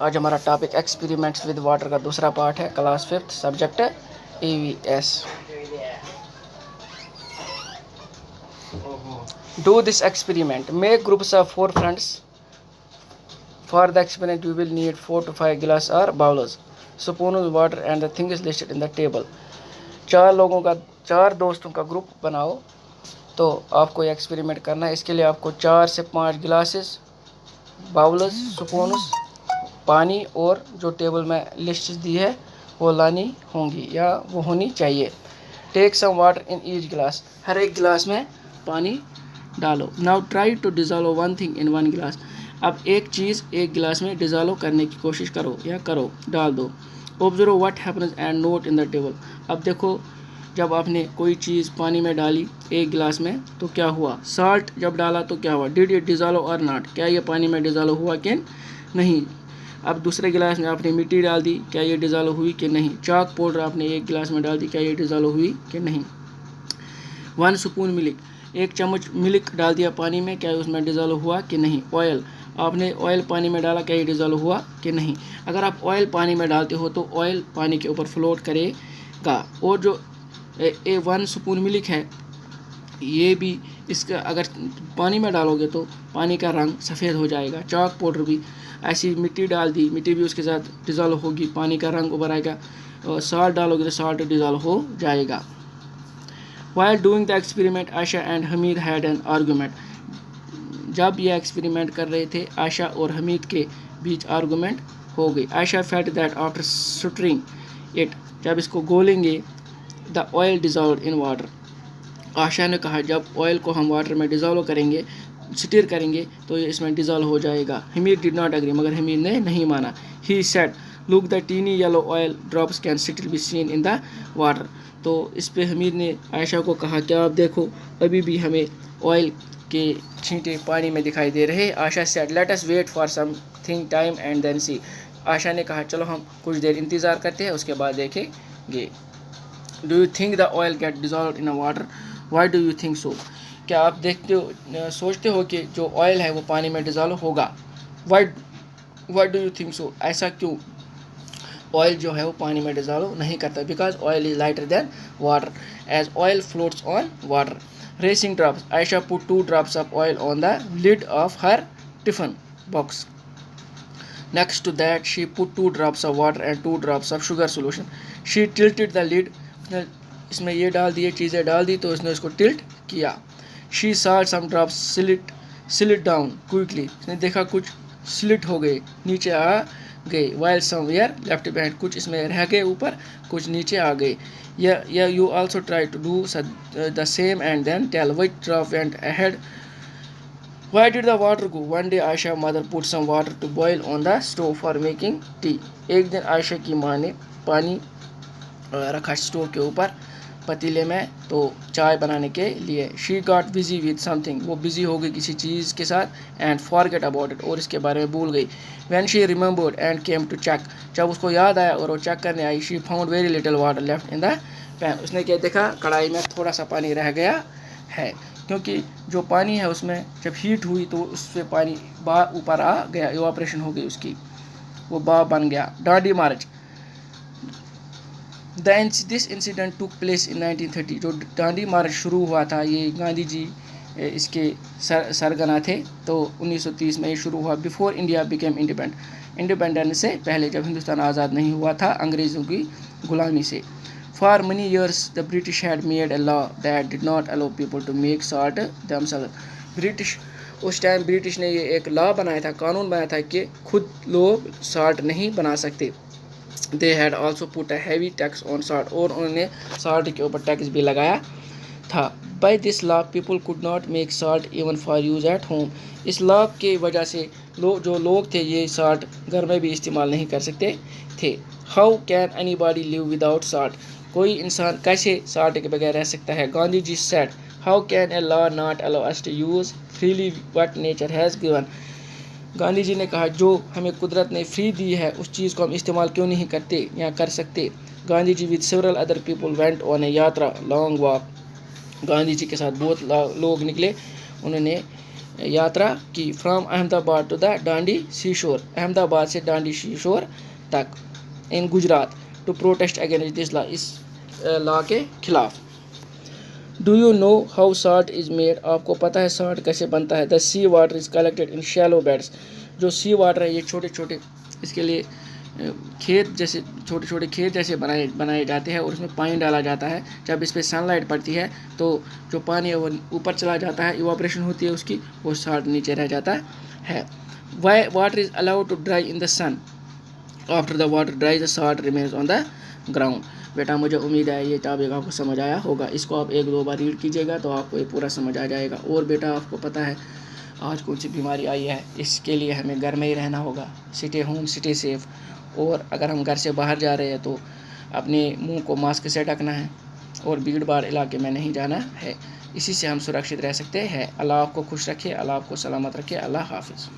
आज हमारा topic experiments with water का दूसरा पार्ट है, class 5th, subject EVS। Do this experiment. Make groups of 4 friends. For the experiment you will need 4 to 5 glass or bowls, spoons, water and the things listed in the table. 4 दोस्तों का group बनाओ। तो आपको ये experiment करना है। इसके लिए आपको 4 से 5 गिलासेस, बाउल्स, स्पून्स, पानी और जो टेबल में लिस्ट दी है वो लानी होंगी या वो होनी चाहिए। Take some water in each glass, हर एक गिलास में पानी डालो। Now try to dissolve one thing in one glass, अब एक चीज़ एक गिलास में डिज़ोल्व करने की कोशिश करो या डाल दो। Observe what happens and note in the table, अब देखो जब आपने कोई चीज़ पानी में डाली एक गिलास में तो क्या हुआ। साल्ट जब डाला तो क्या हुआ, डिड इट डिज़ोल्व और नॉट, क्या ये पानी में डिज़ोल्व हुआ कि नहीं। अब दूसरे गिलास में आपने मिट्टी डाल दी, क्या ये डिज़ोल्व हुई कि नहीं। चाक पाउडर आपने एक गिलास में डाल दी, क्या ये डिज़ोल्व हुई कि नहीं। 1 स्पून मिल्क, एक चम्मच मिल्क डाल दिया पानी में, क्या उसमें डिज़ोल्व हुआ कि नहीं। ऑयल, आपने ऑयल पानी में डाला, क्या ये डिज़ोल्व हुआ कि नहीं। अगर आप ऑयल पानी में डालते हो तो ऑयल पानी के ऊपर फ्लोट करेगा। और जो 1 स्पून मिल्क है ये भी, इसका अगर पानी में डालोगे तो पानी का रंग सफ़ेद हो जाएगा। चाक पाउडर भी ऐसी, मिट्टी डाल दी, मिट्टी भी उसके साथ डिज़ोल्व होगी, पानी का रंग उभर आएगा। साल्ट डालोगे तो साल्ट डिज़ोल्व हो जाएगा। While doing the experiment, Ayesha and Hamid had an argument, जब यह एक्सपेरिमेंट कर रहे थे आयशा और हमीद के बीच आर्गूमेंट हो गई। Ayesha felt that after stirring it, जब इसको गोलेंगे, the oil dissolve in water, Ayesha ने कहा जब ऑयल को हम वाटर में डिज़ोल्व करेंगे, स्टिर करेंगे तो ये इसमें डिज़ोल्व हो जाएगा। हमीद डिड नॉट एग्री, मगर हमीद ने नहीं माना। He said look the tiny yellow oil drops can still be seen in the water, तो इस पे हमीद ने आयशा को कहा क्या आप देखो अभी भी हमें ऑयल के छींटे पानी में दिखाई दे रहे। Ayesha said let us wait for something time and then see, Ayesha ने कहा चलो हम कुछ देर इंतज़ार करते हैं उसके बाद देखेंगे। Do you think the oil get dissolve in water, why do you think so, क्या आप सोचते हो कि जो ऑयल है वो पानी में डिज़ोल्व होगा। वाई डू यू थिंक सो, ऐसा क्यों, ऑयल जो है वो पानी में डिज़ोल्व नहीं करता। Because oil is lighter than water as oil floats on water. Racing drops, Ayesha put 2 drops of oil on the lid of her tiffin box. Next to that she put 2 drops of water and 2 drops of sugar solution. She tilted the lid, इसमें ये डाल दिए, चीज़ें डाल दी तो इसने इसको tilt किया। She saw some drops slid down quickly, इसने देखा कुछ स्लिट हो गए, नीचे आ गए। while some were left behind, कुछ इसमें रह गए ऊपर, कुछ नीचे आ गए। You also try to do the same and then tell which drop went ahead. Why did the water go? One day Aisha mother put some water to boil on the stove for making tea. एक दिन आयशा की माँ ने पानी रखा stove के ऊपर पतीले में तो चाय बनाने के लिए। She got busy with something, वो बिजी हो गई किसी चीज़ के साथ, and forget about it, और इसके बारे में भूल गई। When she remembered and came to check, जब उसको याद आया और वो चेक करने आई, she found very little water left in the pan, उसने क्या देखा कढ़ाई में थोड़ा सा पानी रह गया है, क्योंकि जो पानी है उसमें जब हीट हुई तो उससे पानी ऊपर आ गया, इवापोरेशन हो गई उसकी, वो बन गया। Dandi march, this incident took place in 1930, जो डांडी मार्च शुरू हुआ था ये गांधी जी इसके सरगना थे, तो 1930 में ये शुरू हुआ। बिफोर इंडिया बिकेम इंडिपेंडेंट से पहले, जब हिंदुस्तान आज़ाद नहीं हुआ था अंग्रेज़ों की गुलामी से। For many years the British had made a law that did not allow people to make salt themselves, उस टाइम ब्रिटिश ने ये एक लॉ बनाया था, कानून बनाया था कि खुद लोग सॉल्ट नहीं बना सकते। They had also put a heavy tax on salt, और उन्होंने सॉल्ट के ऊपर टैक्स भी लगाया था। By this law people could not make salt even for use at home, इस लॉ के वजह से जो लोग थे ये सॉल्ट घर में भी इस्तेमाल नहीं कर सकते थे। How can anybody live without salt, कोई इंसान कैसे सॉल्ट के बगैर रह सकता है। Gandhi ji said how can a law not allow us to use freely what nature has given, Gandhi ji ने कहा जो हमें कुदरत ने फ्री दी है उस चीज़ को हम इस्तेमाल क्यों नहीं करते या कर सकते। Gandhi ji with several other people went on a yatra long walk, Gandhi ji के साथ बहुत लोग निकले, उन्होंने यात्रा की from Ahmedabad to the Dandi seashore, Ahmedabad से डांडी सी शोर तक in Gujarat to protest against this law, इस लॉ के खिलाफ। Do you know how salt is made, आपको पता है साल्ट कैसे बनता है। The sea water is collected in shallow beds, जो सी वाटर है ये छोटे छोटे, इसके लिए खेत जैसे छोटे छोटे खेत जैसे बनाए जाते हैं और उसमें पानी डाला जाता है। जब इस पर सनलाइट पड़ती है तो जो पानी है वो ऊपर चला जाता है, इवापोरेशन होती है उसकी, वो साल्ट नीचे रह जाता है। Why water is allowed to dry in the sun, after the water dry the salt remains on the ground. बेटा मुझे उम्मीद है ये टॉपिक आपको समझ आया होगा, इसको आप 1-2 बार रीड कीजिएगा तो आपको ये पूरा समझ आ जाएगा। और बेटा आपको पता है आज कौन सी बीमारी आई है, इसके लिए हमें घर में ही रहना होगा, स्टे होम स्टे सेफ। और अगर हम घर से बाहर जा रहे हैं तो अपने मुंह को मास्क से ढकना है और भीड़ भाड़ इलाके में नहीं जाना है, इसी से हम सुरक्षित रह सकते हैं। अल्लाह आपको खुश रखे, अल्लाह आपको सलामत रखे। अल्लाह हाफिज़।